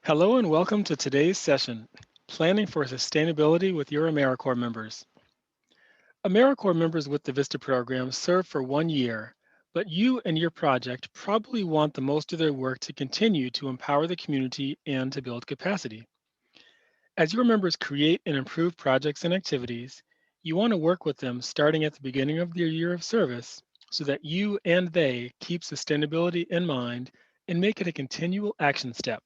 Hello and welcome to today's session, Planning for Sustainability with your AmeriCorps members. AmeriCorps members with the VISTA program serve for 1 year, but you and your project probably want the most of their work to continue to empower the community and to build capacity. As your members create and improve projects and activities, you want to work with them starting at the beginning of their year of service so that you and they keep sustainability in mind and make it a continual action step,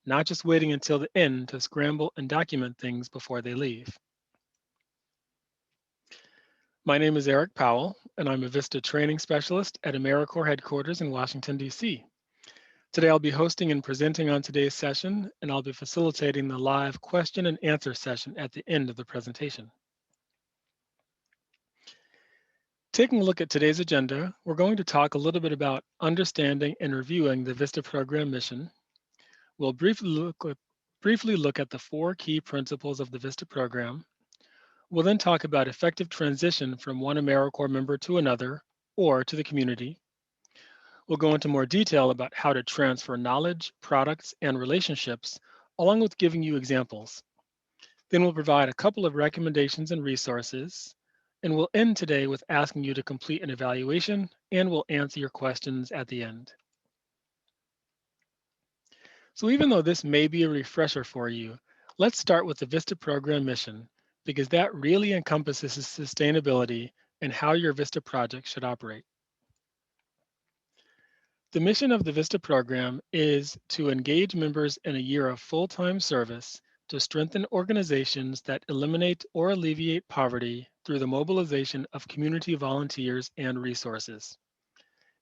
not just waiting until the end to scramble and document things before they leave. My name is Eric Powell, and I'm a VISTA training specialist at AmeriCorps headquarters in Washington, D.C. Today I'll be hosting and presenting on today's session, and I'll be facilitating the live question and answer session at the end of the presentation. Taking a look at today's agenda, we're going to talk a little bit about understanding and reviewing the VISTA program mission. We'll briefly look at the 4 key principles of the VISTA program. We'll then talk about effective transition from one AmeriCorps member to another or to the community. We'll go into more detail about how to transfer knowledge, products, and relationships, along with giving you examples. Then we'll provide a couple of recommendations and resources, and we'll end today with asking you to complete an evaluation, and we'll answer your questions at the end. So even though this may be a refresher for you, let's start with the VISTA program mission, because that really encompasses sustainability and how your VISTA project should operate. The mission of the VISTA program is to engage members in a year of full-time service to strengthen organizations that eliminate or alleviate poverty through the mobilization of community volunteers and resources.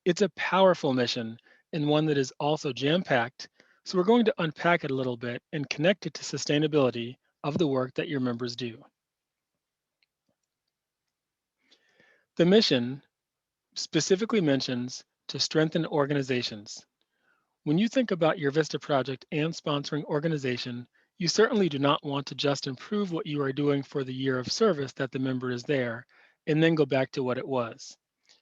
It's a powerful mission and one that is also jam-packed, so we're going to unpack it a little bit and connect it to sustainability of the work that your members do. The mission specifically mentions to strengthen organizations. When you think about your VISTA project and sponsoring organization, you certainly do not want to just improve what you are doing for the year of service that the member is there and then go back to what it was.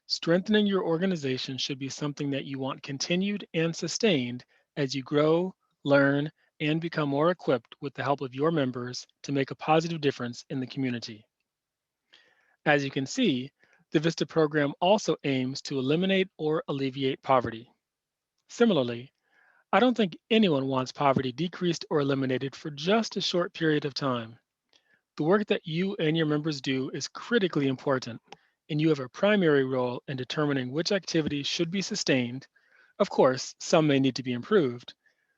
Strengthening your organization should be something that you want continued and sustained as you grow, learn, and become more equipped with the help of your members to make a positive difference in the community. As you can see, the VISTA program also aims to eliminate or alleviate poverty. Similarly, I don't think anyone wants poverty decreased or eliminated for just a short period of time. The work that you and your members do is critically important, and you have a primary role in determining which activities should be sustained. Of course, some may need to be improved,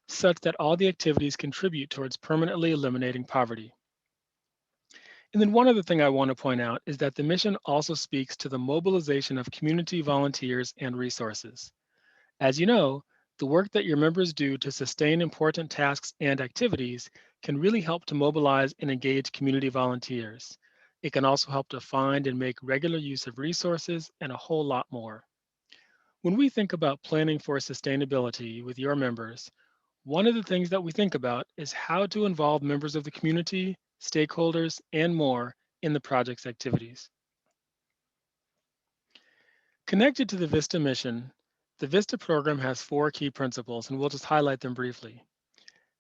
such that all the activities contribute towards permanently eliminating poverty. And then one other thing I want to point out is that the mission also speaks to the mobilization of community volunteers and resources. As you know, the work that your members do to sustain important tasks and activities can really help to mobilize and engage community volunteers. It can also help to find and make regular use of resources and a whole lot more. When we think about planning for sustainability with your members, one of the things that we think about is how to involve members of the community, stakeholders, and more in the project's activities. Connected to the VISTA mission, the VISTA program has 4 key principles, and we'll just highlight them briefly.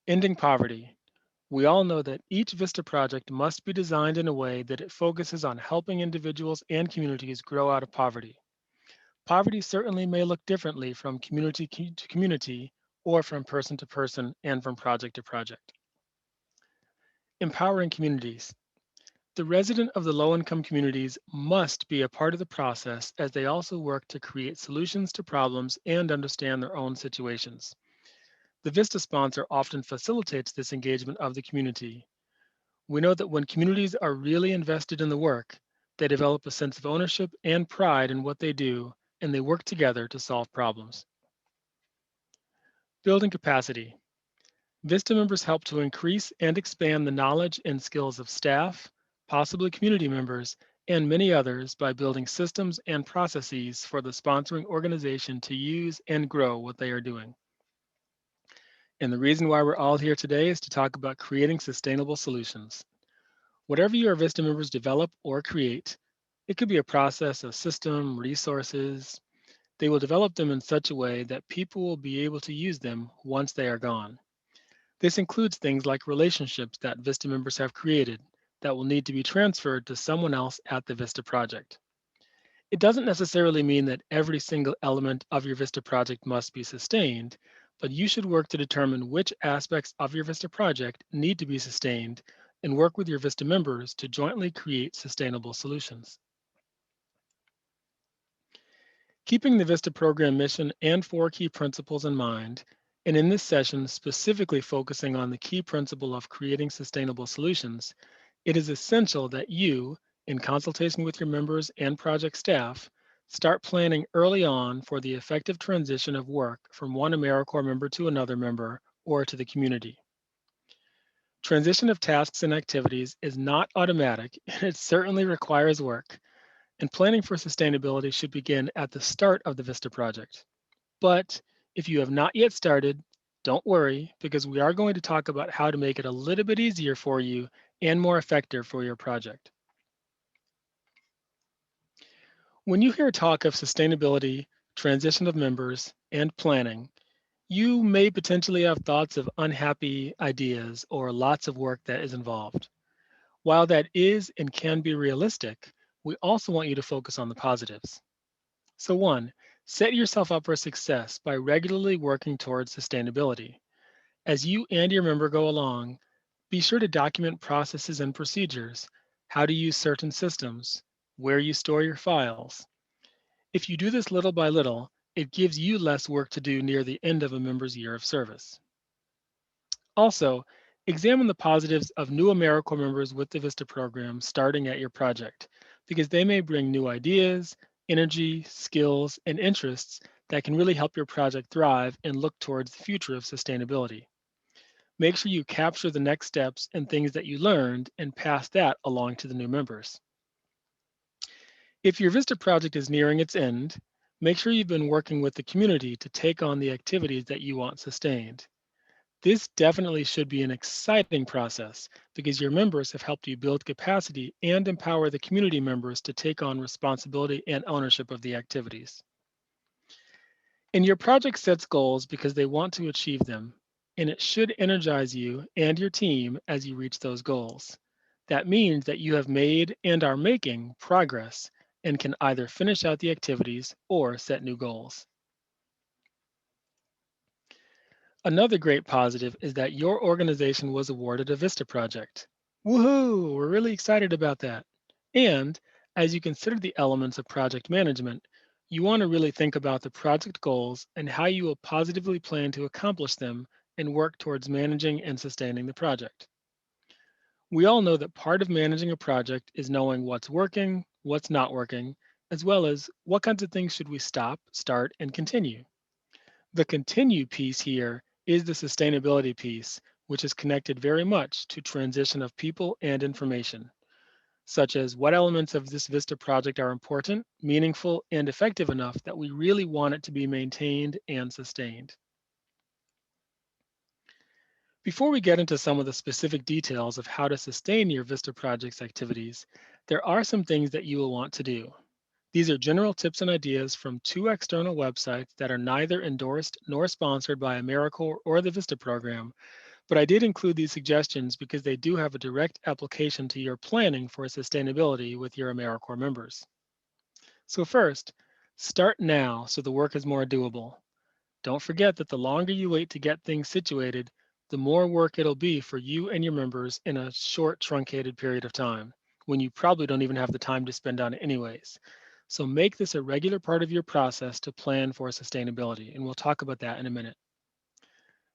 Ending poverty. We all know that each VISTA project must be designed in a way that it focuses on helping individuals and communities grow out of poverty. Poverty certainly may look differently from community to community or from person to person and from project to project. Empowering communities. The resident of the low-income communities must be a part of the process as they also work to create solutions to problems and understand their own situations. The VISTA sponsor often facilitates this engagement of the community. We know that when communities are really invested in the work, they develop a sense of ownership and pride in what they do, and they work together to solve problems. Building capacity. VISTA members help to increase and expand the knowledge and skills of staff, possibly community members, and many others by building systems and processes for the sponsoring organization to use and grow what they are doing. And the reason why we're all here today is to talk about creating sustainable solutions. Whatever your VISTA members develop or create, it could be a process, a system, resources. They will develop them in such a way that people will be able to use them once they are gone. This includes things like relationships that Vista members have created that will need to be transferred to someone else at the Vista project. It doesn't necessarily mean that every single element of your Vista project must be sustained, but you should work to determine which aspects of your Vista project need to be sustained and work with your Vista members to jointly create sustainable solutions. Keeping the Vista program mission and four key principles in mind, and in this session specifically focusing on the key principle of creating sustainable solutions, it is essential that you, in consultation with your members and project staff, start planning early on for the effective transition of work from one AmeriCorps member to another member or to the community. Transition of tasks and activities is not automatic, and it certainly requires work, and planning for sustainability should begin at the start of the Vista project. But if you have not yet started, don't worry, because we are going to talk about how to make it a little bit easier for you and more effective for your project. When you hear talk of sustainability, transition of members, and planning, you may potentially have thoughts of unhappy ideas or lots of work that is involved. While that is and can be realistic, we also want you to focus on the positives. So, one, set yourself up for success by regularly working towards sustainability. As you and your member go along, be sure to document processes and procedures, how to use certain systems, where you store your files. If you do this little by little, it gives you less work to do near the end of a member's year of service. Also, examine the positives of new AmeriCorps members with the VISTA program starting at your project, because they may bring new ideas, energy, skills, and interests that can really help your project thrive and look towards the future of sustainability. Make sure you capture the next steps and things that you learned and pass that along to the new members. If your VISTA project is nearing its end, make sure you've been working with the community to take on the activities that you want sustained. This definitely should be an exciting process because your members have helped you build capacity and empower the community members to take on responsibility and ownership of the activities. And your project sets goals because they want to achieve them, and it should energize you and your team as you reach those goals. That means that you have made and are making progress and can either finish out the activities or set new goals. Another great positive is that your organization was awarded a VISTA project. Woohoo! We're really excited about that. And as you consider the elements of project management, you want to really think about the project goals and how you will positively plan to accomplish them and work towards managing and sustaining the project. We all know that part of managing a project is knowing what's working, what's not working, as well as what kinds of things should we stop, start, and continue. The continue piece here is the sustainability piece, which is connected very much to transition of people and information, such as what elements of this VISTA project are important, meaningful, and effective enough that we really want it to be maintained and sustained. Before we get into some of the specific details of how to sustain your VISTA project's activities, there are some things that you will want to do. These are general tips and ideas from two external websites that are neither endorsed nor sponsored by AmeriCorps or the VISTA program, but I did include these suggestions because they do have a direct application to your planning for sustainability with your AmeriCorps members. So first, start now so the work is more doable. Don't forget that the longer you wait to get things situated, the more work it'll be for you and your members in a short, truncated period of time, when you probably don't even have the time to spend on it anyways. So make this a regular part of your process to plan for sustainability, and we'll talk about that in a minute.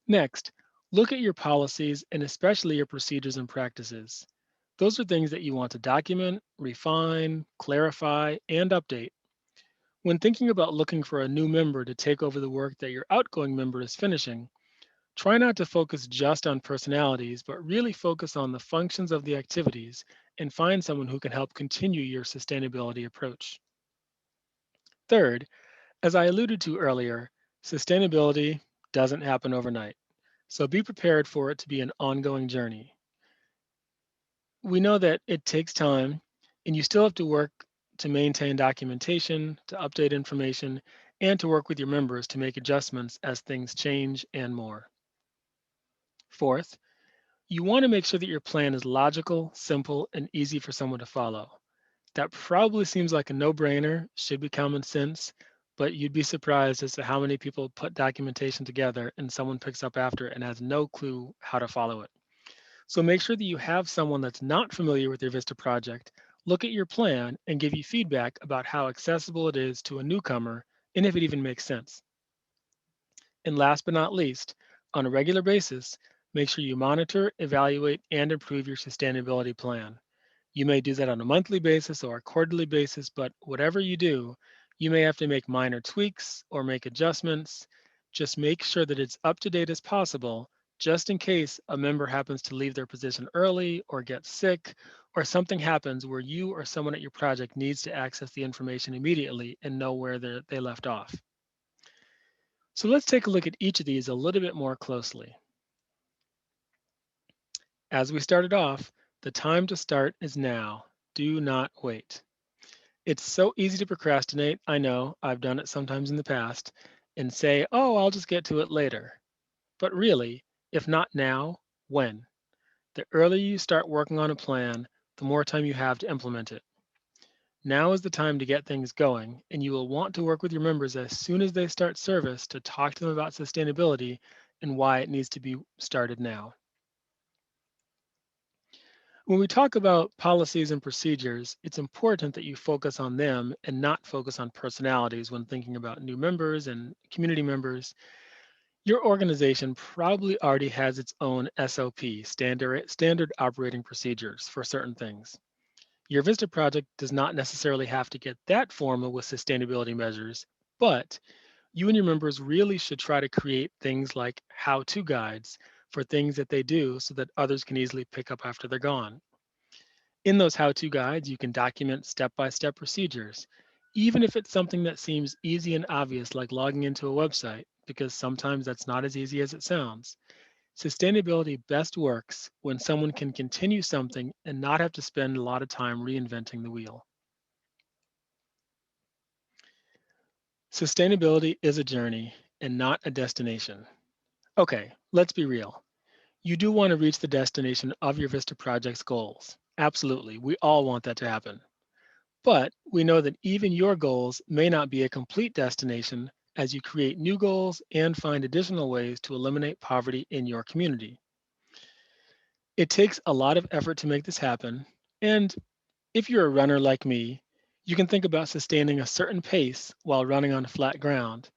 Next, look at your policies and especially your procedures and practices. Those are things that you want to document, refine, clarify, and update. When thinking about looking for a new member to take over the work that your outgoing member is finishing, try not to focus just on personalities, but really focus on the functions of the activities and find someone who can help continue your sustainability approach. Third, as I alluded to earlier, sustainability doesn't happen overnight. So be prepared for it to be an ongoing journey. We know that it takes time and you still have to work to maintain documentation, to update information, and to work with your members to make adjustments as things change and more. Fourth, you want to make sure that your plan is logical, simple, and easy for someone to follow. That probably seems like a no-brainer, should be common sense, but you'd be surprised as to how many people put documentation together and someone picks up after it and has no clue how to follow it. So make sure that you have someone that's not familiar with your Vista project look at your plan and give you feedback about how accessible it is to a newcomer and if it even makes sense. And last but not least, on a regular basis, make sure you monitor, evaluate, and improve your sustainability plan. You may do that on a monthly basis or a quarterly basis, but whatever you do, you may have to make minor tweaks or make adjustments. Just make sure that it's up to date as possible, just in case a member happens to leave their position early or get sick, or something happens where you or someone at your project needs to access the information immediately and know where they left off. So let's take a look at each of these a little bit more closely. As we started off, the time to start is now. Do not wait. It's so easy to procrastinate. I know, I've done it sometimes in the past, and say, oh, I'll just get to it later. But really, if not now, when? The earlier you start working on a plan, the more time you have to implement it. Now is the time to get things going, and you will want to work with your members as soon as they start service to talk to them about sustainability and why it needs to be started now. When we talk about policies and procedures, it's important that you focus on them and not focus on personalities when thinking about new members and community members. Your organization probably already has its own SOP, standard operating procedures for certain things. Your Vista project does not necessarily have to get that formal with sustainability measures, but you and your members really should try to create things like how-to guides for things that they do so that others can easily pick up after they're gone. In those how-to guides, you can document step-by-step procedures, even if it's something that seems easy and obvious like logging into a website, because sometimes that's not as easy as it sounds. Sustainability best works when someone can continue something and not have to spend a lot of time reinventing the wheel. Sustainability is a journey and not a destination. Okay, let's be real. You do want to reach the destination of your Vista project's goals. Absolutely, we all want that to happen. But we know that even your goals may not be a complete destination as you create new goals and find additional ways to eliminate poverty in your community. It takes a lot of effort to make this happen. And if you're a runner like me, you can think about sustaining a certain pace while running on flat ground.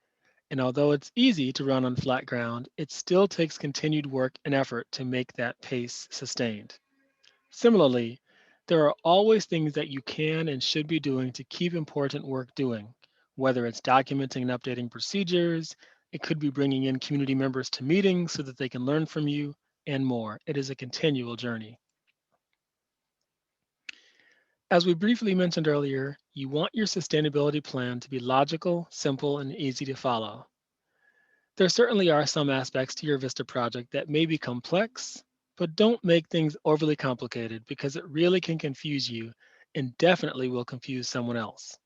And although it's easy to run on flat ground, it still takes continued work and effort to make that pace sustained. Similarly, there are always things that you can and should be doing to keep important work doing, whether it's documenting and updating procedures, it could be bringing in community members to meetings so that they can learn from you, and more. It is a continual journey. As we briefly mentioned earlier, you want your sustainability plan to be logical, simple, and easy to follow. There certainly are some aspects to your Vista project that may be complex, but don't make things overly complicated because it really can confuse you and definitely will confuse someone else.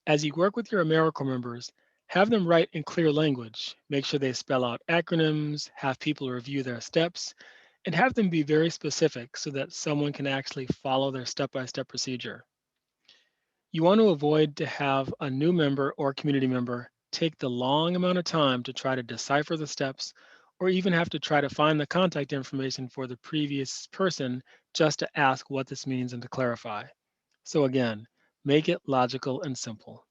As you work with your AmeriCorps members, have them write in clear language. Make sure they spell out acronyms, have people review their steps, and have them be very specific so that someone can actually follow their step-by-step procedure. You want to avoid to have a new member or community member take the long amount of time to try to decipher the steps or even have to try to find the contact information for the previous person just to ask what this means and to clarify. So again, make it logical and simple.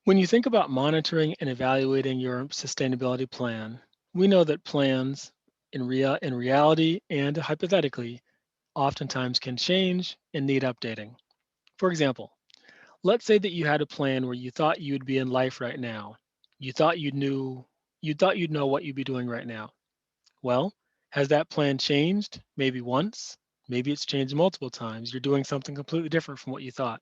When you think about monitoring and evaluating your sustainability plan, we know that plans in reality and hypothetically oftentimes can change and need updating. For example, let's say that you had a plan where you thought you'd be in life right now. You thought you'd know what you'd be doing right now. Well, has that plan changed? Maybe once, maybe it's changed multiple times. You're doing something completely different from what you thought.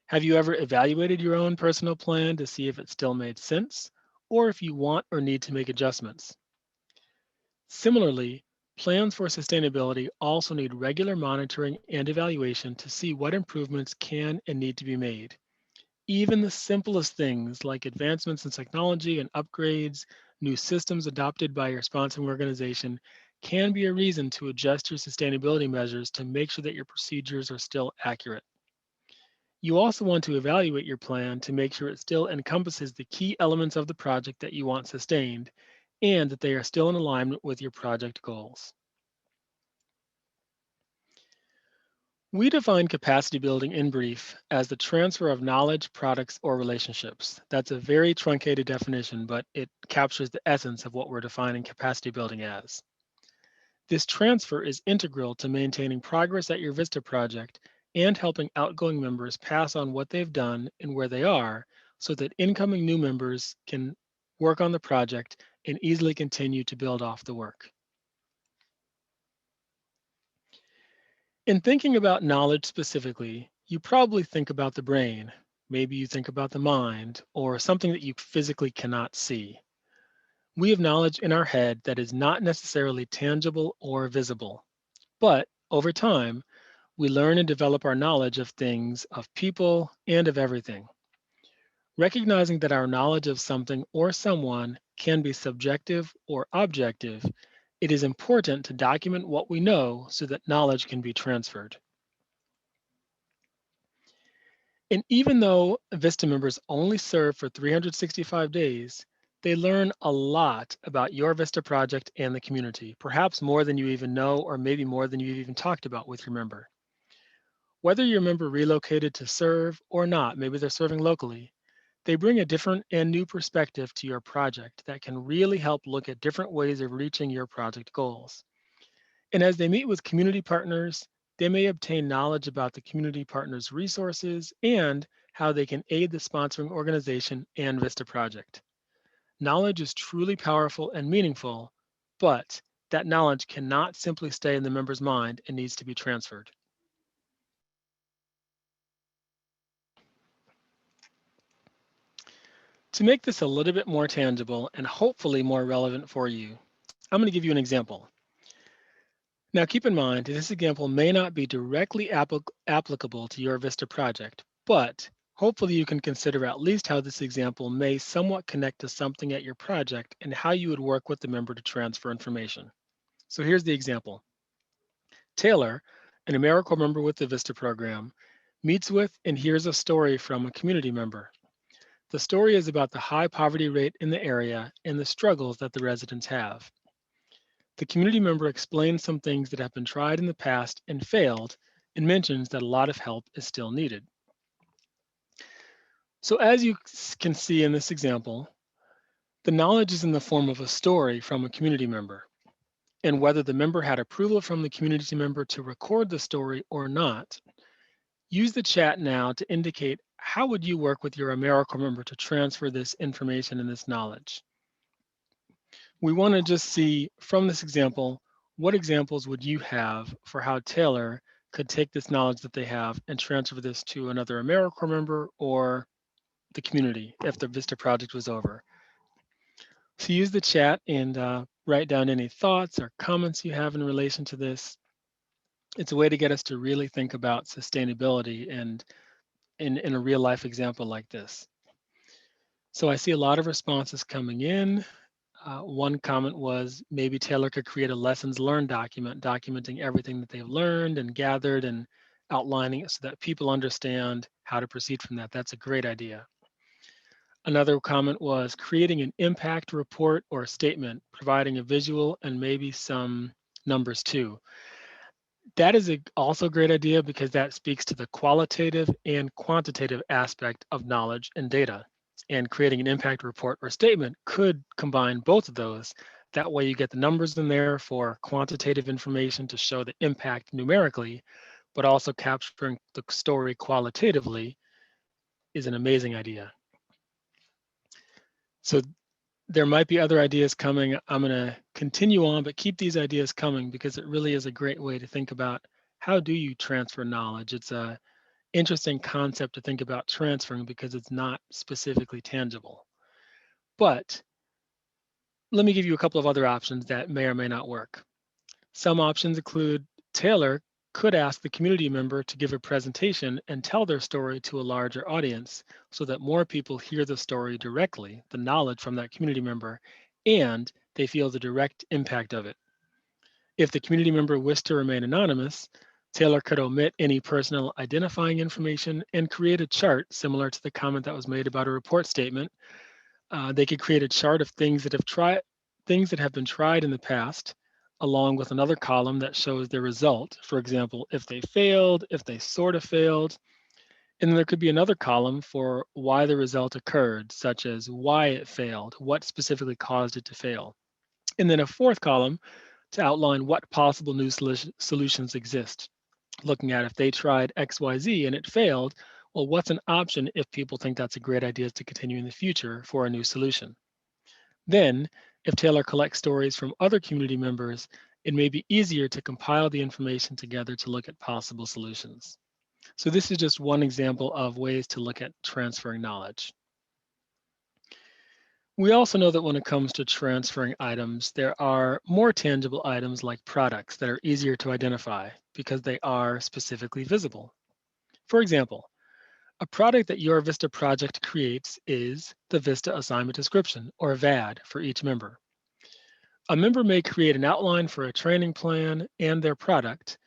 Have you ever evaluated your own personal plan to see if it still made sense or if you want or need to make adjustments? Similarly, plans for sustainability also need regular monitoring and evaluation to see what improvements can and need to be made. Even the simplest things like advancements in technology and upgrades, new systems adopted by your sponsoring organization can be a reason to adjust your sustainability measures to make sure that your procedures are still accurate. You also want to evaluate your plan to make sure it still encompasses the key elements of the project that you want sustained and that they are still in alignment with your project goals. We define capacity building in brief as the transfer of knowledge, products, or relationships. That's a very truncated definition, but it captures the essence of what we're defining capacity building as. This transfer is integral to maintaining progress at your VISTA project and helping outgoing members pass on what they've done and where they are so that incoming new members can work on the project and easily continue to build off the work. In thinking about knowledge specifically, you probably think about the brain. Maybe you think about the mind or something that you physically cannot see. We have knowledge in our head that is not necessarily tangible or visible, but over time, we learn and develop our knowledge of things, of people, and of everything. Recognizing that our knowledge of something or someone can be subjective or objective, it is important to document what we know so that knowledge can be transferred. And even though Vista members only serve for 365 days, they learn a lot about your Vista project and the community, perhaps more than you even know, or maybe more than you've even talked about with your member. Whether your member relocated to serve or not, maybe they're serving locally, they bring a different and new perspective to your project that can really help look at different ways of reaching your project goals. And as they meet with community partners, they may obtain knowledge about the community partners' resources and how they can aid the sponsoring organization and Vista project. Knowledge is truly powerful and meaningful, but that knowledge cannot simply stay in the member's mind and needs to be transferred. To make this a little bit more tangible and hopefully more relevant for you, I'm going to give you an example. Now keep in mind, this example may not be directly applicable to your Vista project, but hopefully you can consider at least how this example may somewhat connect to something at your project and how you would work with the member to transfer information. So here's the example. Taylor, an AmeriCorps member with the Vista program, meets with and hears a story from a community member. The story is about the high poverty rate in the area and the struggles that the residents have. The community member explains some things that have been tried in the past and failed and mentions that a lot of help is still needed. So as you can see in this example, the knowledge is in the form of a story from a community member. And whether the member had approval from the community member to record the story or not, use the chat now to indicate how would you work with your AmeriCorps member to transfer this information and this knowledge. We want to just see from this example, what examples would you have for how Taylor could take this knowledge that they have and transfer this to another AmeriCorps member or the community if the Vista project was over. So use the chat and write down any thoughts or comments you have in relation to this. It's a way to get us to really think about sustainability and in a real life example like this. So I see a lot of responses coming in. One comment was maybe Taylor could create a lessons learned document, documenting everything that they've learned and gathered and outlining it so that people understand how to proceed from that. That's a great idea. Another comment was creating an impact report or statement, providing a visual and maybe some numbers too. That is also a great idea because that speaks to the qualitative and quantitative aspect of knowledge and data. And creating an impact report or statement could combine both of those. That way you get the numbers in there for quantitative information to show the impact numerically, but also capturing the story qualitatively is an amazing idea. So there might be other ideas coming. I'm going to continue on, but keep these ideas coming because it really is a great way to think about how do you transfer knowledge. It's a interesting concept to think about transferring because it's not specifically tangible. But let me give you a couple of other options that may or may not work. Some options include Taylor could ask the community member to give a presentation and tell their story to a larger audience so that more people hear the story directly, the knowledge from that community member, and they feel the direct impact of it. If the community member wished to remain anonymous, Taylor could omit any personal identifying information and create a chart similar to the comment that was made about a report statement. They could create a chart of things that have been tried in the past, along with another column that shows their result. For example, if they failed, if they sort of failed. And then there could be another column for why the result occurred, such as why it failed, what specifically caused it to fail. And then a fourth column to outline what possible new solutions exist. Looking at if they tried XYZ and it failed, well, what's an option if people think that's a great idea to continue in the future for a new solution? Then, if Taylor collects stories from other community members, it may be easier to compile the information together to look at possible solutions. So this is just one example of ways to look at transferring knowledge. We also know that when it comes to transferring items, there are more tangible items like products that are easier to identify because they are specifically visible. For example, a product that your Vista project creates is the Vista Assignment Description, or VAD, for each member. A member may create an outline for a training plan and their product,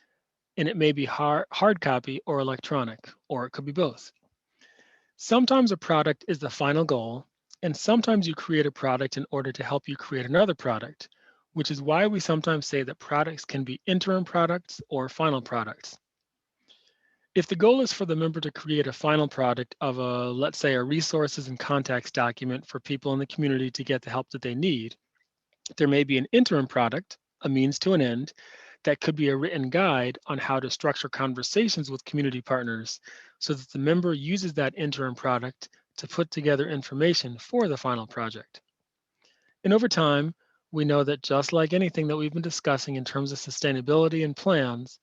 and it may be hard copy or electronic, or it could be both. Sometimes a product is the final goal, and sometimes you create a product in order to help you create another product, which is why we sometimes say that products can be interim products or final products. If the goal is for the member to create a final product of let's say, a resources and contacts document for people in the community to get the help that they need, there may be an interim product, a means to an end, that could be a written guide on how to structure conversations with community partners so that the member uses that interim product to put together information for the final project. And over time, we know that just like anything that we've been discussing in terms of sustainability and plans,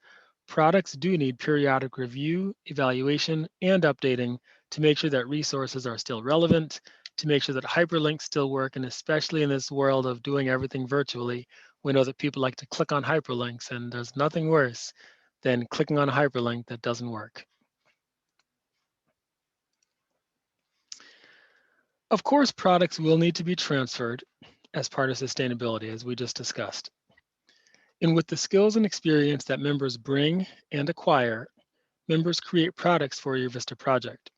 products do need periodic review, evaluation, and updating to make sure that resources are still relevant, to make sure that hyperlinks still work, and especially in this world of doing everything virtually, we know that people like to click on hyperlinks, and there's nothing worse than clicking on a hyperlink that doesn't work. Of course, products will need to be transferred as part of sustainability, as we just discussed. And with the skills and experience that members bring and acquire, members create products for your Vista project.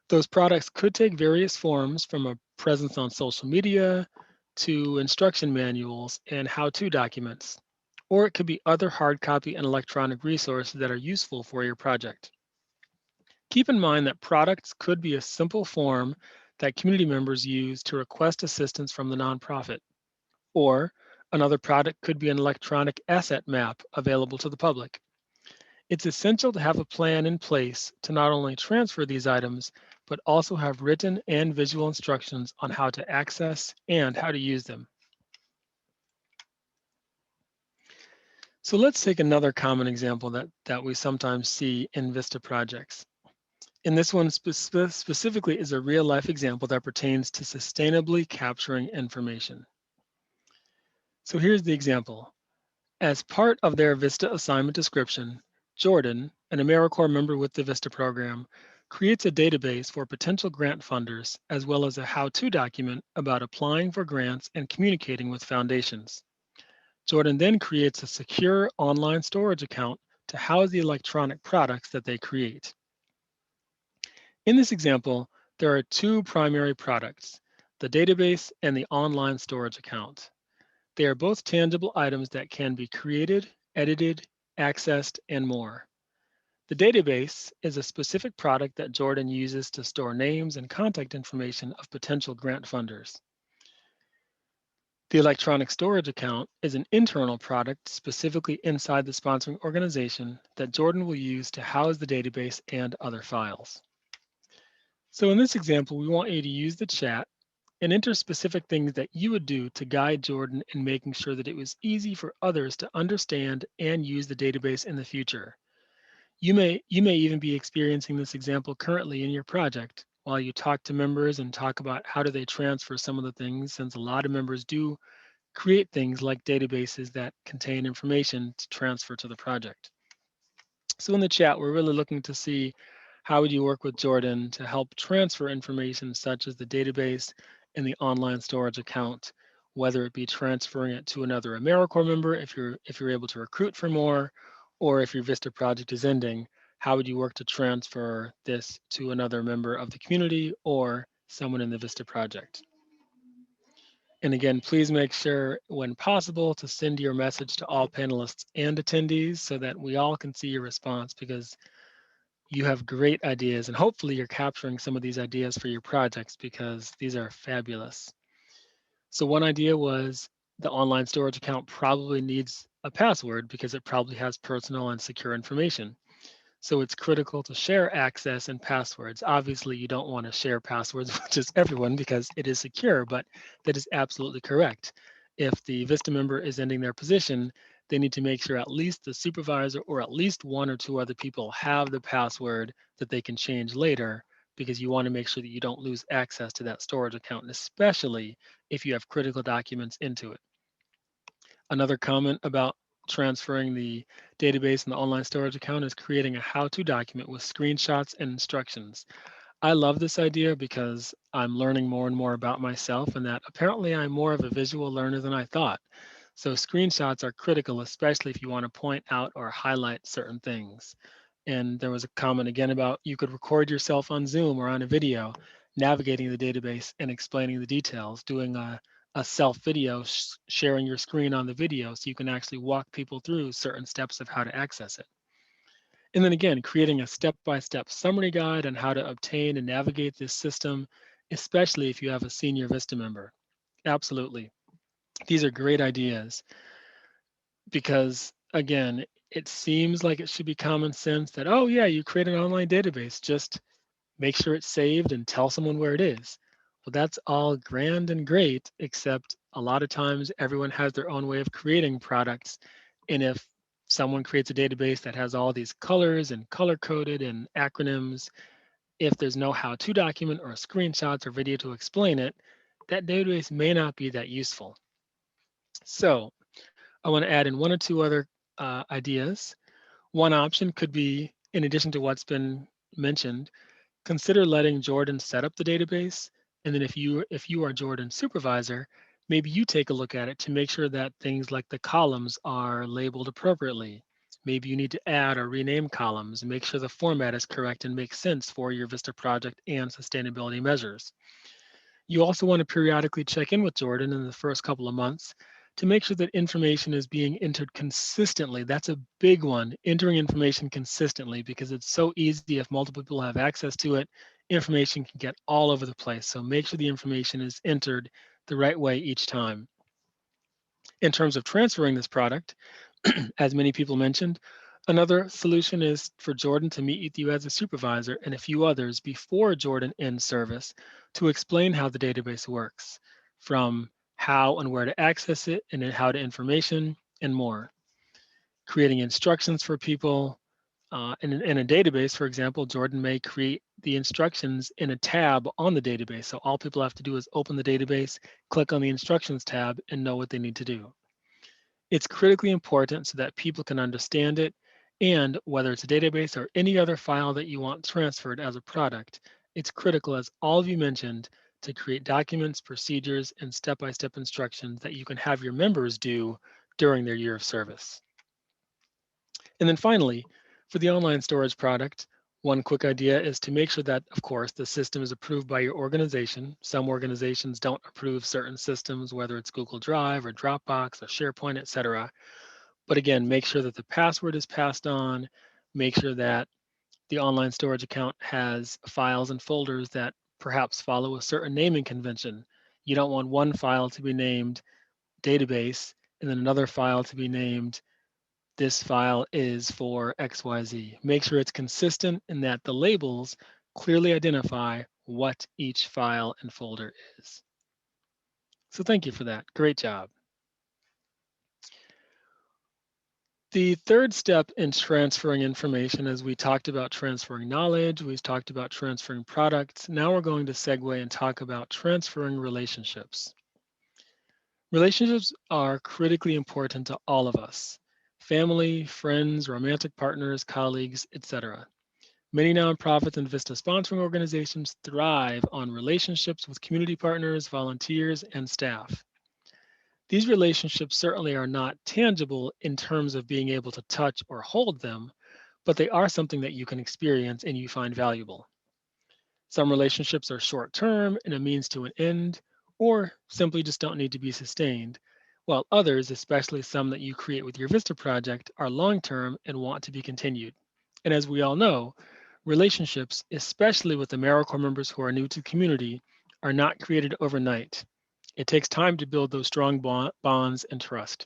Those products could take various forms, from a presence on social media to instruction manuals and how-to documents, or it could be other hard copy and electronic resources that are useful for your project. Keep in mind that products could be a simple form that community members use to request assistance from the nonprofit, or another product could be an electronic asset map available to the public. It's essential to have a plan in place to not only transfer these items, but also have written and visual instructions on how to access and how to use them. So let's take another common example that we sometimes see in Vista projects. And this one specifically is a real life example that pertains to sustainably capturing information. So here's the example. As part of their Vista assignment description, Jordan, an AmeriCorps member with the Vista program, creates a database for potential grant funders, as well as a how-to document about applying for grants and communicating with foundations. Jordan then creates a secure online storage account to house the electronic products that they create. In this example, there are two primary products, the database and the online storage account. They are both tangible items that can be created, edited, accessed, and more. The database is a specific product that Jordan uses to store names and contact information of potential grant funders. The electronic storage account is an internal product specifically inside the sponsoring organization that Jordan will use to house the database and other files. So in this example, we want you to use the chat and enter specific things that you would do to guide Jordan in making sure that it was easy for others to understand and use the database in the future. You may even be experiencing this example currently in your project while you talk to members and talk about how do they transfer some of the things, since a lot of members do create things like databases that contain information to transfer to the project. So in the chat, we're really looking to see how would you work with Jordan to help transfer information such as the database and the online storage account, whether it be transferring it to another AmeriCorps member if you're able to recruit for more, or if your Vista project is ending, how would you work to transfer this to another member of the community or someone in the Vista project? And again, please make sure when possible to send your message to all panelists and attendees so that we all can see your response, because you have great ideas and hopefully you're capturing some of these ideas for your projects because these are fabulous. So one idea was the online storage account probably needs a password because it probably has personal and secure information. So it's critical to share access and passwords. Obviously, you don't want to share passwords with just everyone because it is secure, but that is absolutely correct. If the Vista member is ending their position, they need to make sure at least the supervisor or at least one or two other people have the password that they can change later, because you want to make sure that you don't lose access to that storage account, and especially if you have critical documents into it. Another comment about transferring the database and the online storage account is creating a how-to document with screenshots and instructions. I love this idea because I'm learning more and more about myself, and that apparently I'm more of a visual learner than I thought. So screenshots are critical, especially if you want to point out or highlight certain things. And there was a comment again about you could record yourself on Zoom or on a video, navigating the database and explaining the details, doing a self video, sharing your screen on the video so you can actually walk people through certain steps of how to access it. And then again, creating a step-by-step summary guide on how to obtain and navigate this system, especially if you have a senior Vista member. Absolutely. These are great ideas because, again, it seems like it should be common sense that, oh, yeah, you create an online database, just make sure it's saved and tell someone where it is. Well, that's all grand and great, except a lot of times everyone has their own way of creating products. And if someone creates a database that has all these colors and color coded and acronyms, if there's no how-to document or screenshots or video to explain it, that database may not be that useful. So I want to add in one or two other ideas. One option could be, in addition to what's been mentioned, consider letting Jordan set up the database. And then if you are Jordan's supervisor, maybe you take a look at it to make sure that things like the columns are labeled appropriately. Maybe you need to add or rename columns and make sure the format is correct and makes sense for your Vista project and sustainability measures. You also want to periodically check in with Jordan in the first couple of months to make sure that information is being entered consistently. That's a big one, entering information consistently, because it's so easy if multiple people have access to it, information can get all over the place. So make sure the information is entered the right way each time. In terms of transferring this product, as many people mentioned, another solution is for Jordan to meet with you as a supervisor and a few others before Jordan ends service to explain how the database works, from how and where to access it, and then how to information, and more. Creating instructions for people. In a database, for example, Jordan may create the instructions in a tab on the database. So all people have to do is open the database, click on the instructions tab, and know what they need to do. It's critically important so that people can understand it, and whether it's a database or any other file that you want transferred as a product, it's critical, as all of you mentioned, to create documents, procedures, and step-by-step instructions that you can have your members do during their year of service. And then finally, for the online storage product, one quick idea is to make sure that, of course, the system is approved by your organization. Some organizations don't approve certain systems, whether it's Google Drive or Dropbox or SharePoint, etc. But again, make sure that the password is passed on. Make sure that the online storage account has files and folders that perhaps follow a certain naming convention. You don't want one file to be named database and then another file to be named this file is for XYZ. Make sure it's consistent and that the labels clearly identify what each file and folder is. So thank you for that. Great job. The third step in transferring information, as we talked about transferring knowledge, we've talked about transferring products. Now we're going to segue and talk about transferring relationships. Relationships are critically important to all of us. family, friends, romantic partners, colleagues, etc. Many nonprofits and VISTA sponsoring organizations thrive on relationships with community partners, volunteers, and staff. These relationships certainly are not tangible in terms of being able to touch or hold them, but they are something that you can experience and you find valuable. Some relationships are short term and a means to an end, or simply just don't need to be sustained, while others, especially some that you create with your VISTA project, are long term and want to be continued. And as we all know, relationships, especially with AmeriCorps members who are new to the community, are not created overnight. It takes time to build those strong bonds and trust.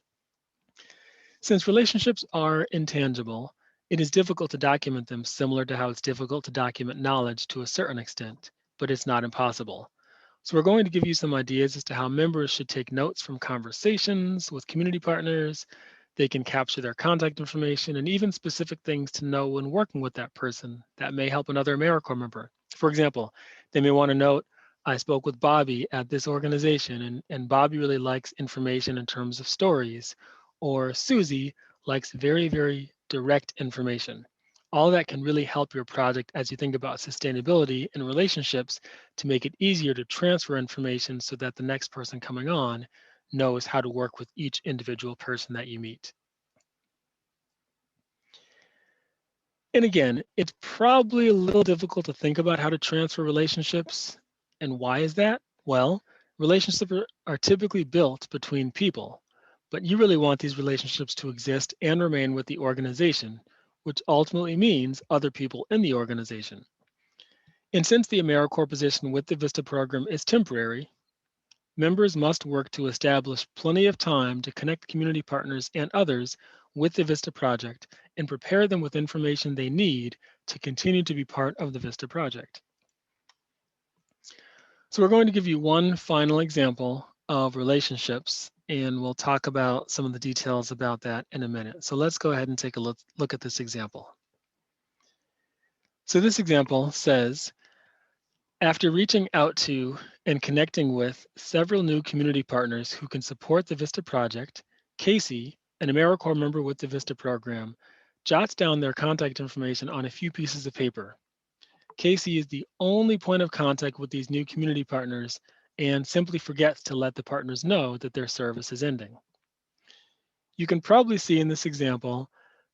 Since relationships are intangible, it is difficult to document them, similar to how it's difficult to document knowledge to a certain extent, but it's not impossible. So we're going to give you some ideas as to how members should take notes from conversations with community partners. They can capture their contact information and even specific things to know when working with that person that may help another AmeriCorps member. For example, they may want to note, I spoke with Bobby at this organization, and Bobby really likes information in terms of stories, or Susie likes very, very direct information. All that can really help your project as you think about sustainability and relationships to make it easier to transfer information so that the next person coming on knows how to work with each individual person that you meet. And again, it's probably a little difficult to think about how to transfer relationships. And why is that? Well, relationships are typically built between people, but you really want these relationships to exist and remain with the organization, which ultimately means other people in the organization. And since the AmeriCorps position with the VISTA program is temporary, members must work to establish plenty of time to connect community partners and others with the VISTA project and prepare them with information they need to continue to be part of the VISTA project. So we're going to give you one final example of relationships, and we'll talk about some of the details about that in a minute. So let's go ahead and take a look at this example. So this example says, after reaching out to and connecting with several new community partners who can support the VISTA project, Casey, an AmeriCorps member with the VISTA program, jots down their contact information on a few pieces of paper. Casey is the only point of contact with these new community partners and simply forgets to let the partners know that their service is ending. You can probably see in this example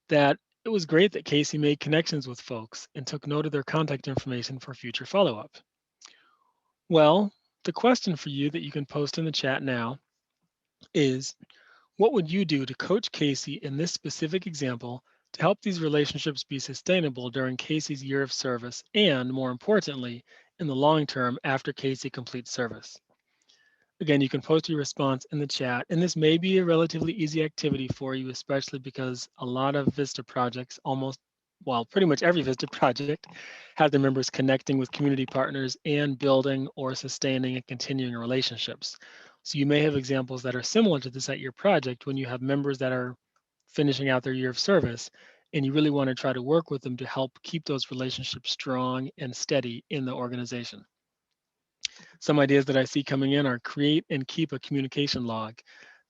that it was great that Casey made connections with folks and took note of their contact information for future follow-up. Well, the question for you that you can post in the chat now is, what would you do to coach Casey in this specific example to help these relationships be sustainable during Casey's year of service and, more importantly, in the long term after Casey completes service? Again, you can post your response in the chat, and this may be a relatively easy activity for you, especially because a lot of VISTA projects, pretty much every VISTA project, have their members connecting with community partners and building or sustaining and continuing relationships. So you may have examples that are similar to this at your project when you have members that are finishing out their year of service, and you really want to try to work with them to help keep those relationships strong and steady in the organization. Some ideas that I see coming in are create and keep a communication log.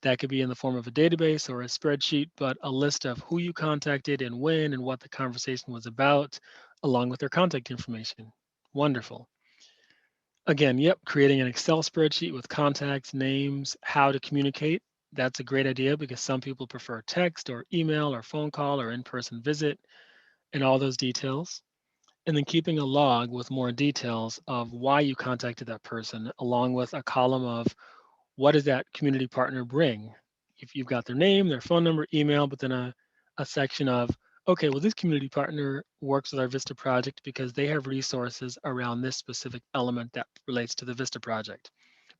That could be in the form of a database or a spreadsheet, but a list of who you contacted and when and what the conversation was about, along with their contact information. Wonderful. Again, yep, creating an Excel spreadsheet with contacts, names, how to communicate. That's a great idea because some people prefer text or email or phone call or in-person visit and all those details. And then keeping a log with more details of why you contacted that person, along with a column of what does that community partner bring? If you've got their name, their phone number, email, but then a section of, okay, well, this community partner works with our Vista project because they have resources around this specific element that relates to the Vista project.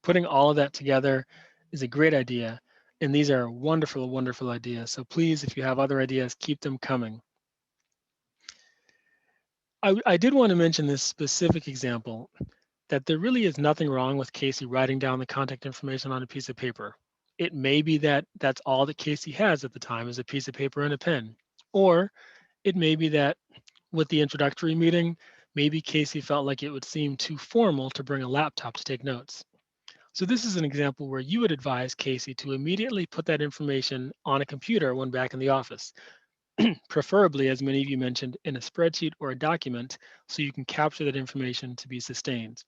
Putting all of that together is a great idea. And these are wonderful, wonderful ideas. So please, if you have other ideas, keep them coming. I did want to mention this specific example that there really is nothing wrong with Casey writing down the contact information on a piece of paper. It may be that that's all that Casey has at the time is a piece of paper and a pen. Or it may be that with the introductory meeting, maybe Casey felt like it would seem too formal to bring a laptop to take notes. So this is an example where you would advise Casey to immediately put that information on a computer when back in the office, preferably, as many of you mentioned, in a spreadsheet or a document so you can capture that information to be sustained.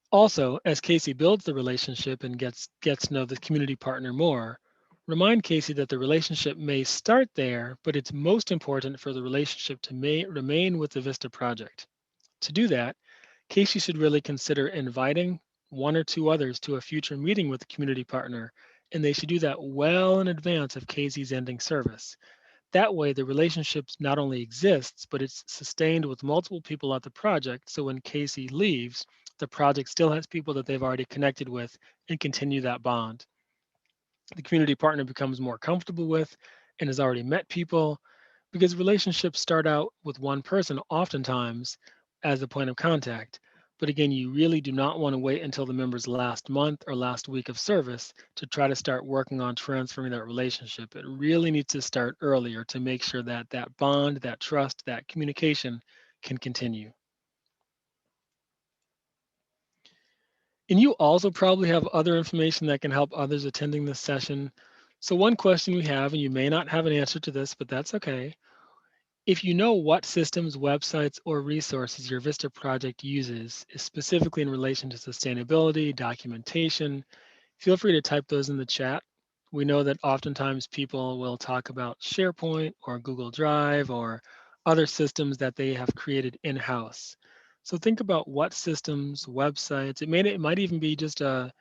Also, as Casey builds the relationship and gets to know the community partner more, remind Casey that the relationship may start there, but it's most important for the relationship to remain with the Vista project. To do that, Casey should really consider inviting one or two others to a future meeting with the community partner, and they should do that well in advance of Casey's ending service. That way, the relationship not only exists, but it's sustained with multiple people at the project. So when Casey leaves, the project still has people that they've already connected with and continue that bond. The community partner becomes more comfortable with and has already met people because relationships start out with one person oftentimes as the point of contact. But again, you really do not want to wait until the member's last month or last week of service to try to start working on transferring that relationship. It really needs to start earlier to make sure that that bond, that trust, that communication can continue. And you also probably have other information that can help others attending this session. So one question we have, and you may not have an answer to this, but that's okay. If you know what systems, websites, or resources your Vista project uses, specifically in relation to sustainability, documentation, feel free to type those in the chat. We know that oftentimes people will talk about SharePoint or Google Drive or other systems that they have created in-house. So think about what systems, websites, it might even be just a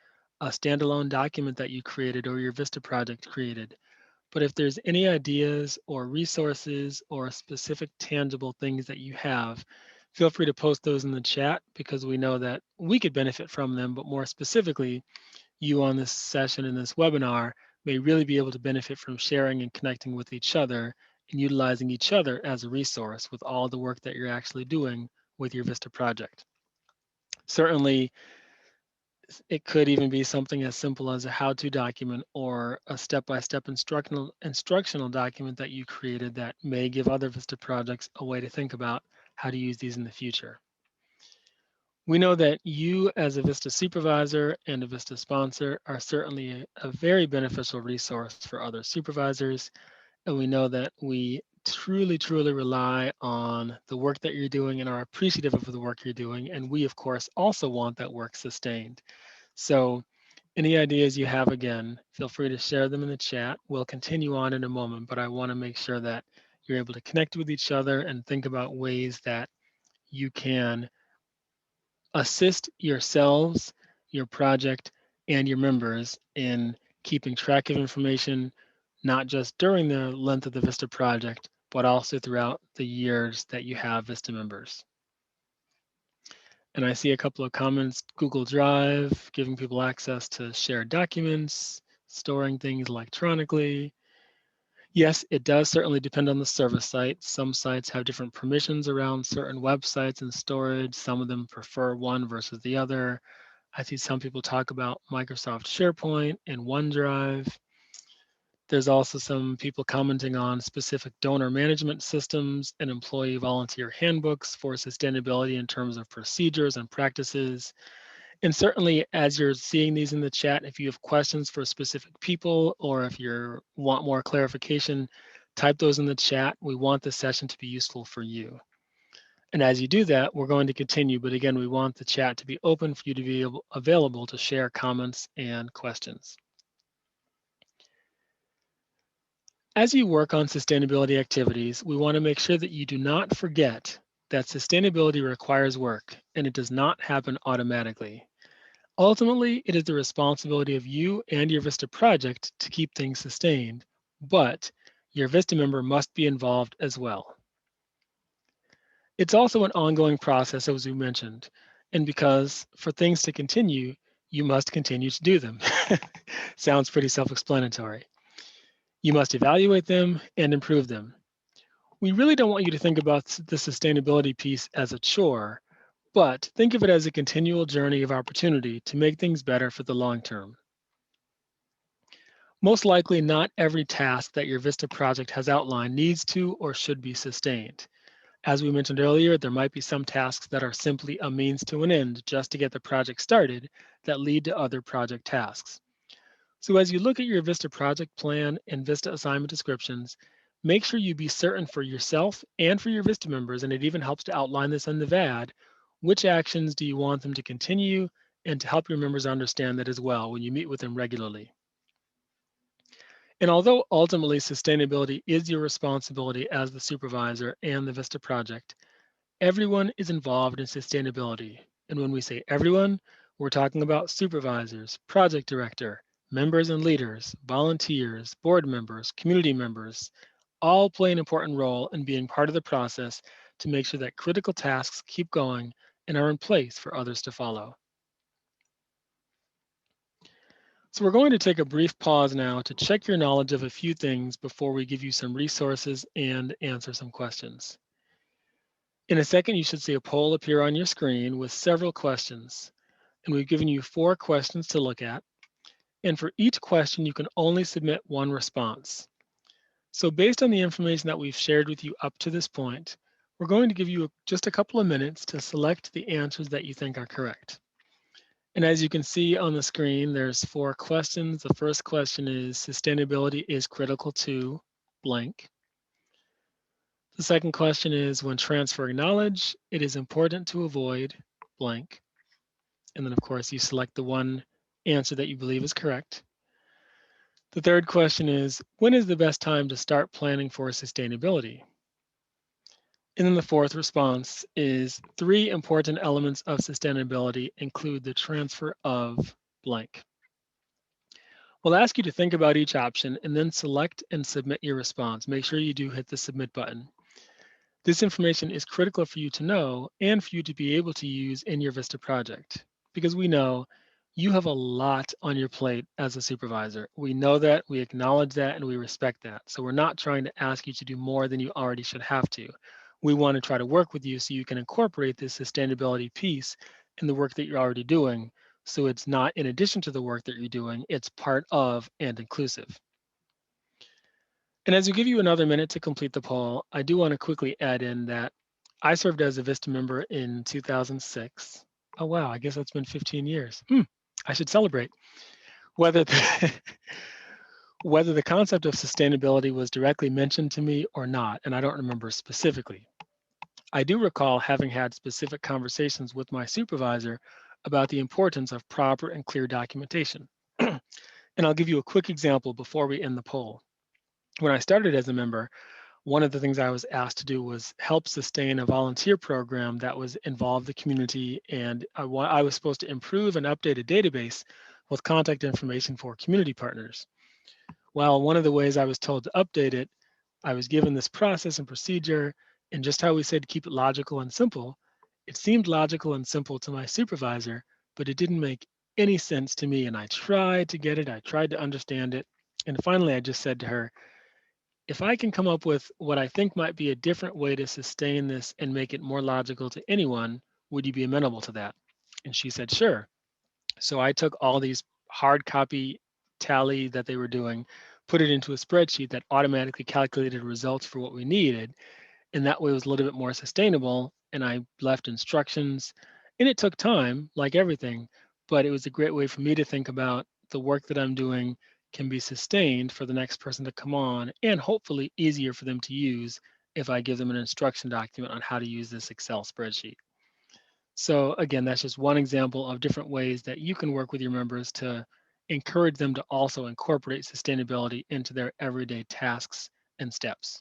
standalone document that you created or your Vista project created. But if there's any ideas or resources or specific tangible things that you have, feel free to post those in the chat because we know that we could benefit from them, but more specifically, you on this session and this webinar may really be able to benefit from sharing and connecting with each other and utilizing each other as a resource with all the work that you're actually doing with your Vista project. Certainly, it could even be something as simple as a how-to document or a step-by-step instructional document that you created that may give other Vista projects a way to think about how to use these in the future. We know that you as a Vista supervisor and a Vista sponsor are certainly a very beneficial resource for other supervisors. And we know that we truly, truly rely on the work that you're doing and are appreciative of the work you're doing. And we, of course, also want that work sustained. So any ideas you have, again, feel free to share them in the chat. We'll continue on in a moment, but I want to make sure that you're able to connect with each other and think about ways that you can assist yourselves, your project, and your members in keeping track of information, not just during the length of the Vista project, but also throughout the years that you have Vista members. And I see a couple of comments, Google Drive, giving people access to shared documents, storing things electronically. Yes, it does certainly depend on the service site. Some sites have different permissions around certain websites and storage. Some of them prefer one versus the other. I see some people talk about Microsoft SharePoint and OneDrive. There's also some people commenting on specific donor management systems and employee volunteer handbooks for sustainability in terms of procedures and practices. And certainly as you're seeing these in the chat, if you have questions for specific people or if you want more clarification, type those in the chat. We want this session to be useful for you. And as you do that, we're going to continue. But again, we want the chat to be open for you to be available to share comments and questions. As you work on sustainability activities, we want to make sure that you do not forget that sustainability requires work and it does not happen automatically. Ultimately, it is the responsibility of you and your Vista project to keep things sustained, but your Vista member must be involved as well. It's also an ongoing process, as we mentioned, and because for things to continue, you must continue to do them. Sounds pretty self-explanatory. You must evaluate them and improve them. We really don't want you to think about the sustainability piece as a chore, but think of it as a continual journey of opportunity to make things better for the long term. Most likely, not every task that your Vista project has outlined needs to or should be sustained. As we mentioned earlier, there might be some tasks that are simply a means to an end just to get the project started that lead to other project tasks. So as you look at your Vista project plan and Vista assignment descriptions, make sure you be certain for yourself and for your Vista members, and it even helps to outline this in the VAD, which actions do you want them to continue, and to help your members understand that as well when you meet with them regularly. And although ultimately sustainability is your responsibility as the supervisor and the Vista project, everyone is involved in sustainability. And when we say everyone, we're talking about supervisors, project director, members and leaders, volunteers, board members, community members, all play an important role in being part of the process to make sure that critical tasks keep going and are in place for others to follow. So we're going to take a brief pause now to check your knowledge of a few things before we give you some resources and answer some questions. In a second, you should see a poll appear on your screen with several questions, and we've given you 4 questions to look at. And for each question, you can only submit one response. So based on the information that we've shared with you up to this point, we're going to give you just a couple of minutes to select the answers that you think are correct. And as you can see on the screen, there's 4 questions. The first question is, sustainability is critical to blank. The second question is, when transferring knowledge, it is important to avoid blank. And then of course you select the one answer that you believe is correct. The third question is, when is the best time to start planning for sustainability? And then the fourth response is, 3 important elements of sustainability include the transfer of blank. We'll ask you to think about each option and then select and submit your response. Make sure you do hit the submit button. This information is critical for you to know and for you to be able to use in your Vista project, because we know you have a lot on your plate as a supervisor. We know that, we acknowledge that, and we respect that. So we're not trying to ask you to do more than you already should have to. We want to try to work with you so you can incorporate this sustainability piece in the work that you're already doing. So it's not in addition to the work that you're doing, it's part of and inclusive. And as we give you another minute to complete the poll, I do want to quickly add in that I served as a Vista member in 2006. Oh, wow, I guess that's been 15 years. I should celebrate. Whether the, whether the concept of sustainability was directly mentioned to me or not, and I don't remember specifically, I do recall having had specific conversations with my supervisor about the importance of proper and clear documentation. And I'll give you a quick example before we end the poll. When I started as a member, one of the things I was asked to do was help sustain a volunteer program that was involved the community, and I was supposed to improve and update a database with contact information for community partners. Well, one of the ways I was told to update it, I was given this process and procedure, and just how we said keep it logical and simple, it seemed logical and simple to my supervisor, but it didn't make any sense to me, and I tried to get it, I tried to understand it, and finally I just said to her, if I can come up with what I think might be a different way to sustain this and make it more logical to anyone, would you be amenable to that? And she said, sure. So I took all these hard copy tally that they were doing, put it into a spreadsheet that automatically calculated results for what we needed. And that way it was a little bit more sustainable. And I left instructions, and it took time, like everything, but it was a great way for me to think about the work that I'm doing can be sustained for the next person to come on, and hopefully easier for them to use if I give them an instruction document on how to use this Excel spreadsheet. So again, that's just one example of different ways that you can work with your members to encourage them to also incorporate sustainability into their everyday tasks and steps.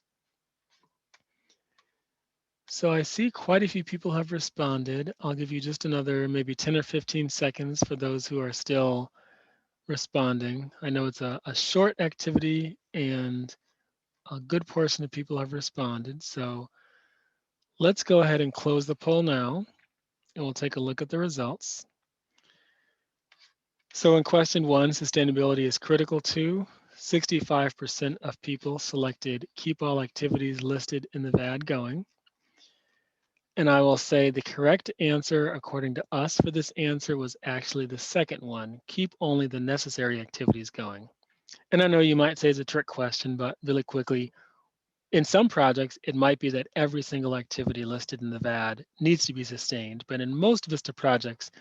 So I see quite a few people have responded. I'll give you just another maybe 10 or 15 seconds for those who are still responding. I know it's a short activity and a good portion of people have responded. So let's go ahead and close the poll now, and we'll take a look at the results. So in question 1, sustainability is critical to, 65% of people selected keep all activities listed in the VAD going. And I will say the correct answer, according to us, for this answer was actually the second one, keep only the necessary activities going. And I know you might say it's a trick question, but really quickly, In some projects, it might be that every single activity listed in the VAD needs to be sustained, but in most Vista projects,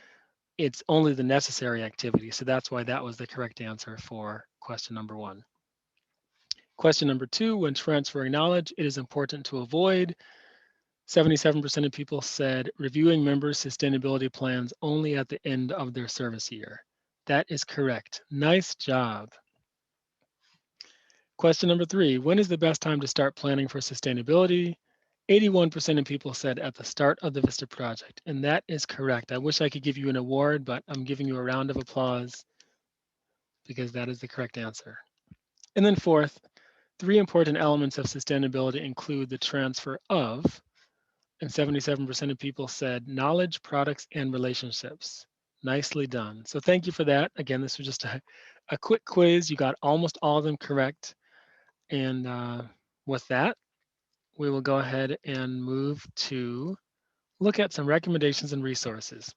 it's only the necessary activity. So that's why that was the correct answer for question number 1. Question number 2, when transferring knowledge, it is important to avoid. 77% of people said reviewing members' sustainability plans only at the end of their service year. That is correct. Nice job. Question number 3, when is the best time to start planning for sustainability? 81% of people said at the start of the Vista project, and that is correct. I wish I could give you an award, but I'm giving you a round of applause because that is the correct answer. And then fourth, 3 important elements of sustainability include the transfer of, and 77% of people said knowledge, products, and relationships. Nicely done. So thank you for that. Again, this was just a quick quiz. You got almost all of them correct. And with that, we will go ahead and move to look at some recommendations and resources.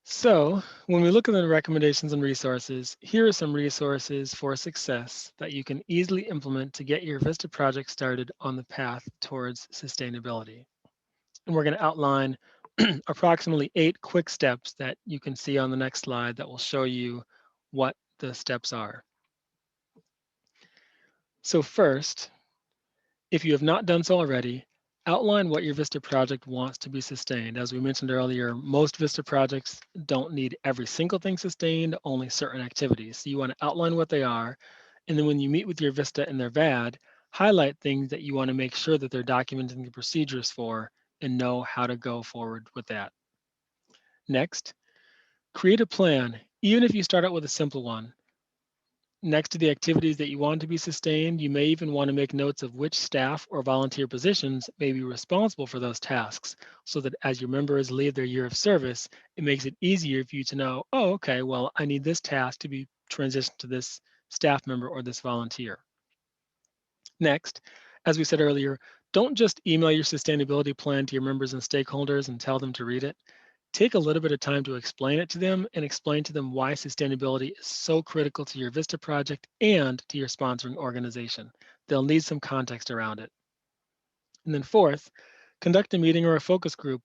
So when we look at the recommendations and resources, here are some resources for success that you can easily implement to get your Vista project started on the path towards sustainability. And we're going to outline approximately 8 quick steps that you can see on the next slide that will show you what the steps are. So first, if you have not done so already, outline what your Vista project wants to be sustained. As we mentioned earlier, most Vista projects don't need every single thing sustained, only certain activities. So you want to outline what they are, and then when you meet with your Vista and their VAD, highlight things that you want to make sure that they're documenting the procedures for and know how to go forward with that. Next, create a plan, even if you start out with a simple one. Next to the activities that you want to be sustained, you may even want to make notes of which staff or volunteer positions may be responsible for those tasks, so that as your members leave their year of service, it makes it easier for you to know, oh, okay, well, I need this task to be transitioned to this staff member or this volunteer. Next, as we said earlier, don't just email your sustainability plan to your members and stakeholders and tell them to read it. Take a little bit of time to explain it to them and explain to them why sustainability is so critical to your Vista project and to your sponsoring organization. They'll need some context around it. And then fourth, conduct a meeting or a focus group.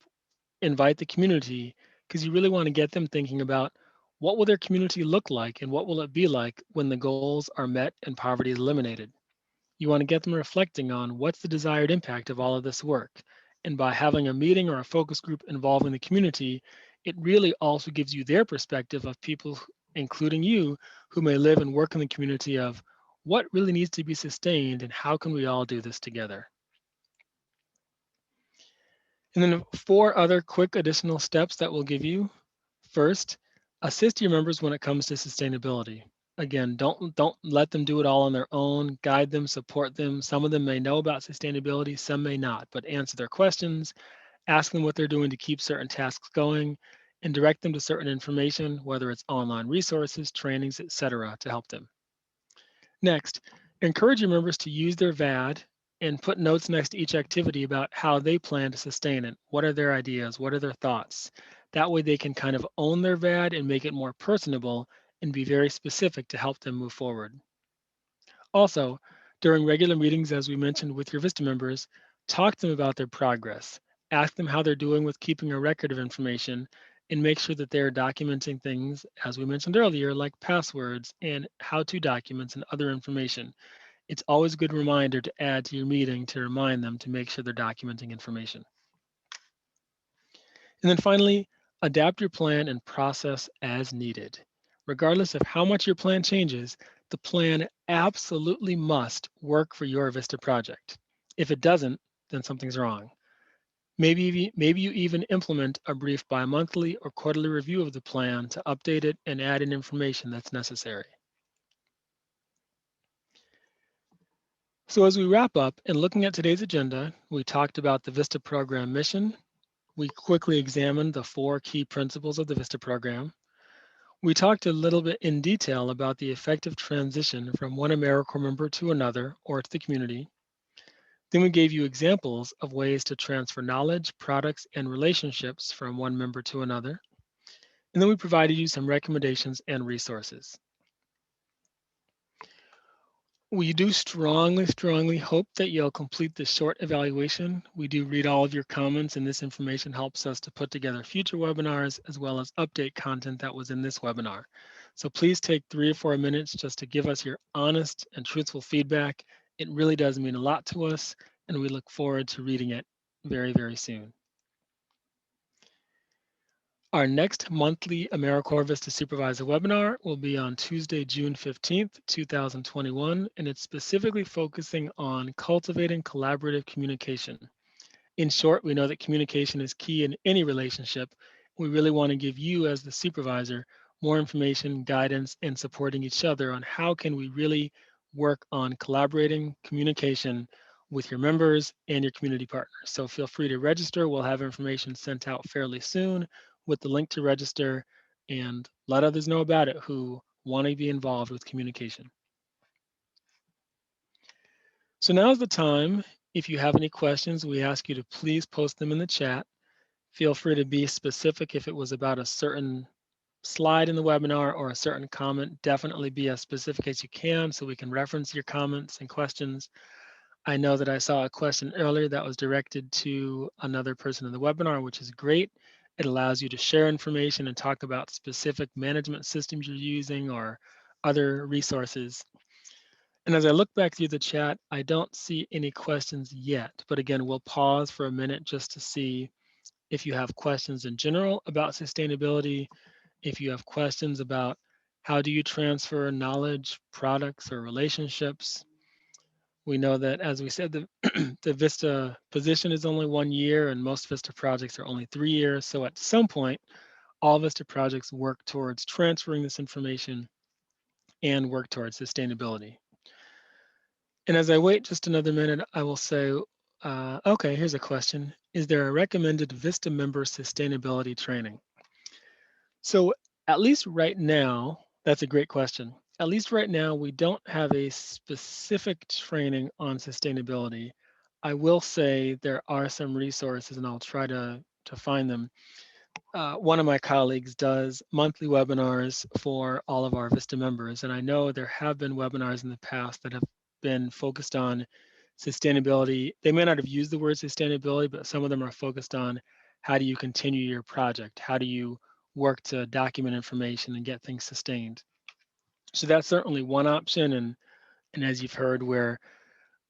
Invite the community because you really want to get them thinking about what will their community look like and what will it be like when the goals are met and poverty is eliminated. You want to get them reflecting on what's the desired impact of all of this work. And by having a meeting or a focus group involving the community, it really also gives you their perspective of people, including you, who may live and work in the community of what really needs to be sustained and how can we all do this together. And then 4 other quick additional steps that we'll give you. First, assist your members when it comes to sustainability. Again, don't let them do it all on their own. Guide them, support them. Some of them may know about sustainability, some may not, but answer their questions, ask them what they're doing to keep certain tasks going, and direct them to certain information, whether it's online resources, trainings, etc., to help them. Next, encourage your members to use their VAD and put notes next to each activity about how they plan to sustain it. What are their ideas? What are their thoughts? That way they can kind of own their VAD and make it more personable and be very specific to help them move forward. Also, during regular meetings, as we mentioned with your Vista members, talk to them about their progress. Ask them how they're doing with keeping a record of information and make sure that they're documenting things, as we mentioned earlier, like passwords and how-to documents and other information. It's always a good reminder to add to your meeting to remind them to make sure they're documenting information. And then finally, adapt your plan and process as needed. Regardless of how much your plan changes, the plan absolutely must work for your Vista project. If it doesn't, then something's wrong. Maybe you even implement a brief bi-monthly or quarterly review of the plan to update it and add in information that's necessary. So as we wrap up and looking at today's agenda, we talked about the Vista program mission. We quickly examined the 4 key principles of the Vista program. We talked a little bit in detail about the effective transition from one AmeriCorps member to another or to the community. Then we gave you examples of ways to transfer knowledge, products, and relationships from one member to another. And then we provided you some recommendations and resources. We do strongly hope that you'll complete this short evaluation. We do read all of your comments, and this information helps us to put together future webinars as well as update content that was in this webinar. So please take 3 or 4 minutes just to give us your honest and truthful feedback. It really does mean a lot to us, and we look forward to reading it very soon. Our next monthly AmeriCorps Vista Supervisor webinar will be on Tuesday, June 15th, 2021, and it's specifically focusing on cultivating collaborative communication. In short, we know that communication is key in any relationship. We really want to give you as the supervisor more information, guidance, and supporting each other on how can we really work on collaborating communication with your members and your community partners. So feel free to register. We'll have information sent out fairly soon with the link to register, and let others know about it who want to be involved with communication. So now's the time. If you have any questions, we ask you to please post them in the chat. Feel free to be specific if it was about a certain slide in the webinar or a certain comment. Definitely be as specific as you can so we can reference your comments and questions. I know that I saw a question earlier that was directed to another person in the webinar, which is great. It allows you to share information and talk about specific management systems you're using or other resources. And as I look back through the chat, I don't see any questions yet, but again, we'll pause for a minute just to see if you have questions in general about sustainability, if you have questions about how do you transfer knowledge, products, or relationships. We know that, as we said, the, the Vista position is only 1 year and most Vista projects are only 3 years. So at some point, all Vista projects work towards transferring this information and work towards sustainability. And as I wait just another minute, I will say, okay, here's a question. Is there a recommended Vista member sustainability training? So at least right now, that's a great question. At least right now, we don't have a specific training on sustainability. I will say there are some resources, and I'll try to find them. One of my colleagues does monthly webinars for all of our Vista members, and I know there have been webinars in the past that have been focused on sustainability. They may not have used the word sustainability, but some of them are focused on how do you continue your project? How do you work to document information and get things sustained? So that's certainly one option. And as you've heard, we're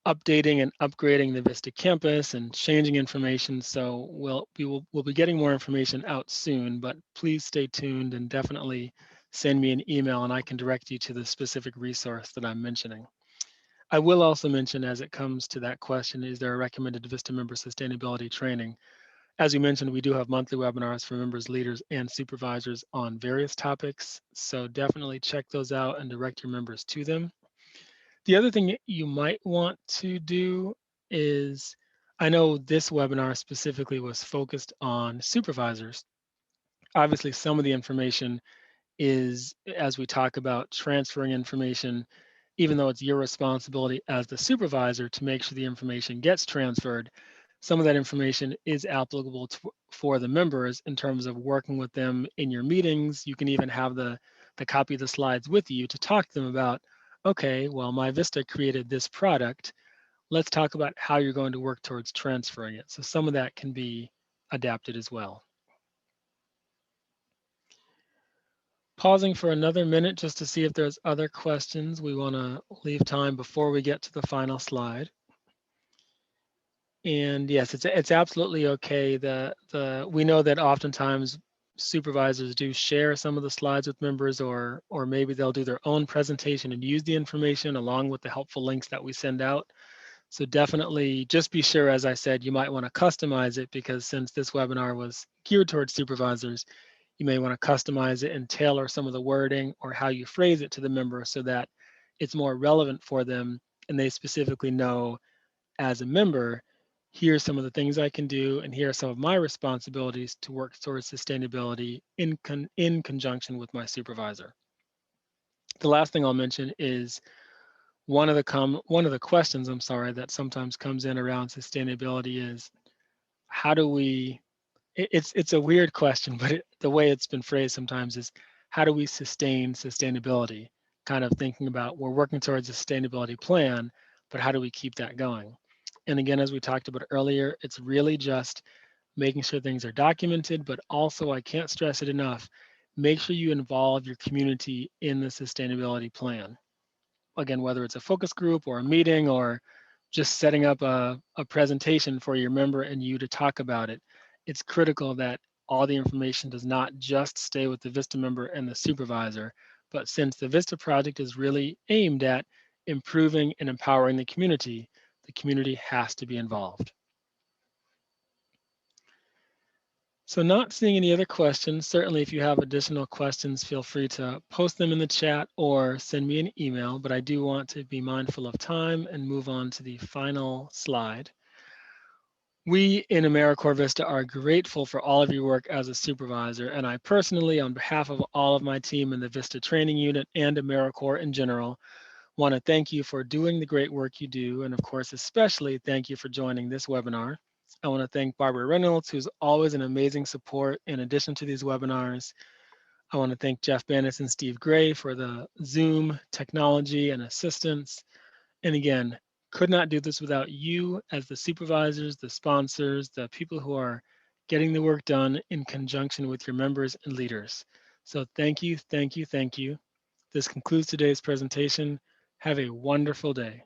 updating and upgrading the Vista campus and changing information. So we'll be getting more information out soon, but please stay tuned and definitely send me an email and I can direct you to the specific resource that I'm mentioning. I will also mention, as it comes to that question, is there a recommended Vista member sustainability training? As we mentioned, we do have monthly webinars for members, leaders, and supervisors on various topics. So definitely check those out and direct your members to them. The other thing you might want to do is, I know this webinar specifically was focused on supervisors. Obviously, some of the information is, as we talk about transferring information, even though it's your responsibility as the supervisor to make sure the information gets transferred, some of that information is applicable for the members in terms of working with them in your meetings. You can even have the copy of the slides with you to talk to them about, okay, well, my Vista created this product. Let's talk about how you're going to work towards transferring it. So some of that can be adapted as well. Pausing for another minute just to see if there's other questions. We want to leave time before we get to the final slide. And yes, it's absolutely okay. We know that oftentimes supervisors do share some of the slides with members, or maybe they'll do their own presentation and use the information along with the helpful links that we send out. So definitely just be sure, as I said, you might want to customize it, because since this webinar was geared towards supervisors, you may want to customize it and tailor some of the wording or how you phrase it to the member so that it's more relevant for them and they specifically know, as a member, here's some of the things I can do and here are some of my responsibilities to work towards sustainability in conjunction with my supervisor. The last thing I'll mention is one of the questions, I'm sorry, that sometimes comes in around sustainability is, how do we, it's a weird question, but the way it's been phrased sometimes is, how do we sustain sustainability? kind of thinking about we're working towards a sustainability plan, but how do we keep that going? And again, as we talked about earlier, it's really just making sure things are documented, but also, I can't stress it enough, make sure you involve your community in the sustainability plan. Again, whether it's a focus group or a meeting or just setting up a presentation for your member and you to talk about it, it's critical that all the information does not just stay with the Vista member and the supervisor, but since the Vista project is really aimed at improving and empowering the community has to be involved. So not seeing any other questions, certainly if you have additional questions, feel free to post them in the chat or send me an email, but I do want to be mindful of time and move on to the final slide. We in AmeriCorps Vista are grateful for all of your work as a supervisor, and I personally, on behalf of all of my team in the Vista Training Unit and AmeriCorps in general, want to thank you for doing the great work you do, and of course, especially thank you for joining this webinar. I want to thank Barbara Reynolds, who's always an amazing support in addition to these webinars. I want to thank Jeff Bannis and Steve Gray for the Zoom technology and assistance. And again, could not do this without you as the supervisors, the sponsors, the people who are getting the work done in conjunction with your members and leaders. So thank you, thank you, thank you. This concludes today's presentation. Have a wonderful day.